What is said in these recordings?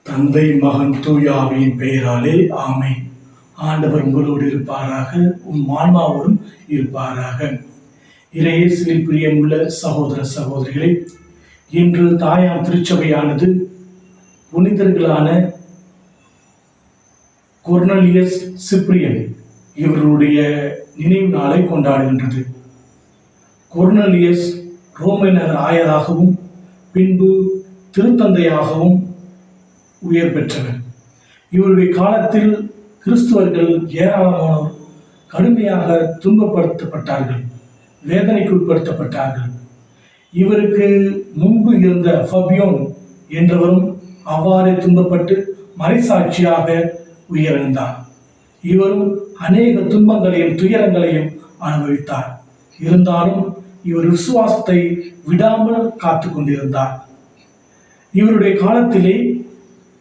தந்தை மகன் தூயாவின் பெயராலே ஆமென். ஆண்டவர் உங்களோடு இருப்பாராக, உன் ஆன்மாவோடும் இருப்பாராக. இறையேசுவில் பிரியமுள்ள சகோதர சகோதரிகளே, இன்று தாயார் திருச்சபையானது புனிதர்களான கொர்னலியஸ் சிப்ரியன் இவருடைய நினைவு நாளை கொண்டாடுகின்றது. கொர்னலியஸ் ரோமை நகர் ஆயராகவும் பின்பு திருத்தந்தையாகவும் உயர் பெற்றவர். இவருடைய காலத்தில் கிறிஸ்துவர்கள் ஏராளமானோர் கடுமையாக துன்பப்படுத்தப்பட்டார்கள், வேதனைக்கு உட்படுத்தப்பட்டார்கள். இவருக்கு முன்பு இருந்த ஃபபியோன் என்றவரும் அவ்வாறே துன்பப்பட்டு மறைசாட்சியாக உயர்ந்தார். இவரும் அநேக துன்பங்களையும் துயரங்களையும் அனுபவித்தார். இருந்தாலும் இவர் விசுவாசத்தை விடாமல் காத்து கொண்டிருந்தார். இவருடைய காலத்திலே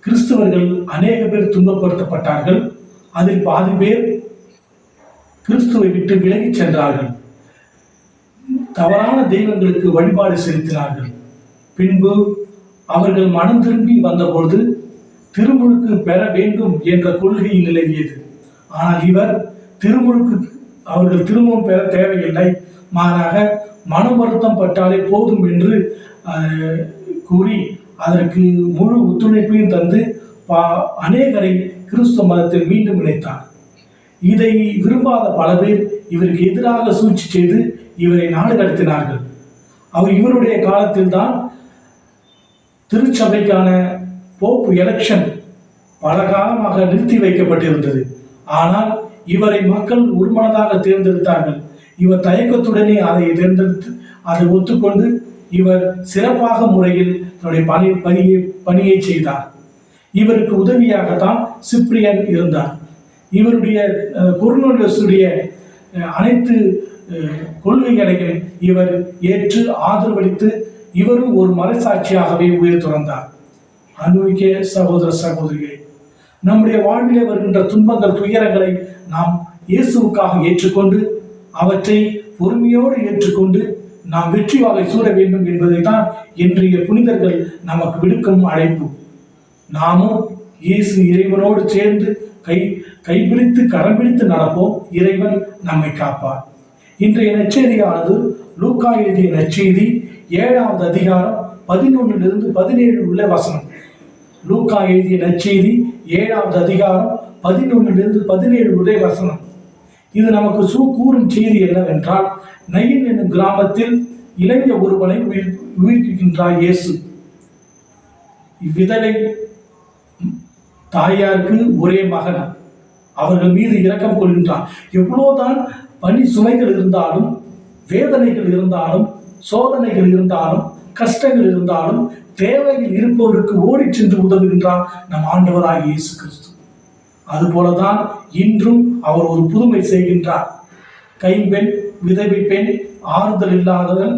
கிறிஸ்தவர்கள் அநேக பேர் துன்பப்படுத்தப்பட்டார்கள். அதில் பாதி பேர் கிறிஸ்துவை விட்டு விலகிச் சென்றார்கள், தவறான தெய்வங்களுக்கு வழிபாடு செலுத்தினார்கள். பின்பு அவர்கள் மனம் திரும்பி வந்தபொழுது திருமுழுக்கு பெற வேண்டும் என்ற கொள்கை நிலவியது. ஆனால் இவர் அவர்கள் திருமணம் பெற தேவையில்லை, மாறாக மனம் வருத்தம் பட்டாலே போதும் என்று கூறி அதற்கு முழு ஒத்துழைப்பையும் தந்து அநேகரை கிறிஸ்துவ மதத்தில் மீண்டும் இணைத்தார். இதை விரும்பாத பல பேர் இவருக்கு எதிராக சூழ்ச்சி செய்து இவரை நாடு கடத்தினார்கள். இவருடைய காலத்தில் தான் திருச்சபைக்கான போப் எலெக்ஷன் பல காலமாக நிறுத்தி வைக்கப்பட்டிருந்தது. ஆனால் இவரை மக்கள் ஒருமனதாக தேர்ந்தெடுத்தார்கள். இவர் தயக்கத்துடனே அதை தேர்ந்தெடுத்து அதை ஒத்துக்கொண்டு இவர் சிறப்பாக முறையில் தன்னுடைய பணியை செய்தார். இவருக்கு உதவியாகத்தான் சிப்ரியன் இருந்தார். இவருடைய கொர்னலியஸுடைய அனைத்து கொள்கைகளையும் இவர் ஏற்று ஆதரவளித்து இவரும் ஒரு மறைசாட்சியாகவே உயிர் துறந்தார். அன்புமிக்க சகோதர சகோதரிகளே, நம்முடைய வாழ்விலே வருகின்ற துன்பங்கள் துயரங்களை நாம் இயேசுவுக்காக ஏற்றுக்கொண்டு அவற்றை பொறுமையோடு ஏற்றுக்கொண்டு நாம் வெற்றி வாகை சூட வேண்டும் என்பதை தான் இன்றைய புனிதர்கள் நமக்கு விடுக்கும் அழைப்பு. நாமும் இயேசு இறைவனோடு சேர்ந்து கைபிடித்து கரம் பிடித்து நடப்போம். இறைவன் நம்மை காப்பார். இன்றைய நற்செய்தியானது லூக்கா எழுதிய நற்செய்தி 7வது அதிகாரம் 11 17 உள்ள வசனம். லூக்கா எழுதிய நற்செய்தி 7வது அதிகாரம் 11 17 உள்ள வசனம். இது நமக்கு கூறும் செய்தி என்னவென்றால், நயின் என்னும் கிராமத்தில் இளைஞ ஒருவனை உயிர்ப்பிக்கின்றார் இயேசு. இவ்விதவை தாயாருக்கு ஒரே மகன், அவர்கள் மீது இரக்கம் கொள்கின்றார். எவ்வளவுதான் பணி சுமைகள் இருந்தாலும், வேதனைகள் இருந்தாலும், சோதனைகள் இருந்தாலும், கஷ்டங்கள் இருந்தாலும், தேவையில் இருப்பவருக்கு ஓடி சென்று உதவுகின்றார் நம் ஆண்டவராகிய இயேசு கிறிஸ்து. அதுபோலதான் இன்றும் அவர் ஒரு புதுமை செய்கின்றார். கைம்பெண், விதவை பெண், ஆறுதல் இல்லாதவள்,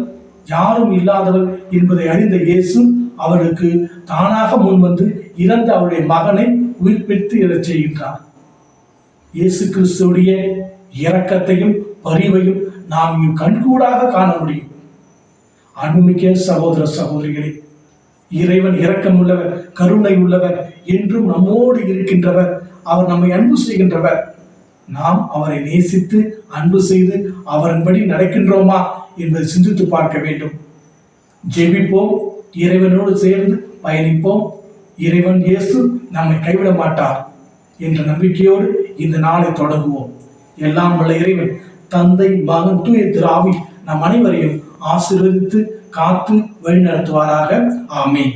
யாரும் இல்லாதவள் என்பதை அறிந்த இயேசு அவளுக்கு தானாக முன்வந்து இறந்த அவருடைய மகனை உயிர்ப்பித்து எழச் செய்கின்றார். இயேசு கிறிஸ்துடைய இரக்கத்தையும் பரிவையும் நாம் கண்கூடாக காண முடியும். அன்புமிக்க சகோதர சகோதரிகளே, இறைவன் இரக்கம் உள்ளவர், கருணை உள்ளவர், என்றும் நம்மோடு இருக்கின்றவர். அவர் நம்மை அன்பு செய்கின்றவர். நாம் அவரை நேசித்து அன்பு செய்து அவரின்படி நடக்கின்றோமா என்பதை சிந்தித்து பார்க்க வேண்டும். ஜெபிப்போம், இறைவனோடு சேர்ந்து பயணிப்போம். இறைவன் இயேசு நம்மை கைவிட மாட்டார் என்ற நம்பிக்கையோடு இந்த நாளை தொடங்குவோம். எல்லாம் உள்ள இறைவன் தந்தை மகன் தூய திரு ஆவி நம் அனைவரையும் ஆசீர்வதித்து காத்து வழிநடத்துவாராக. ஆமென்.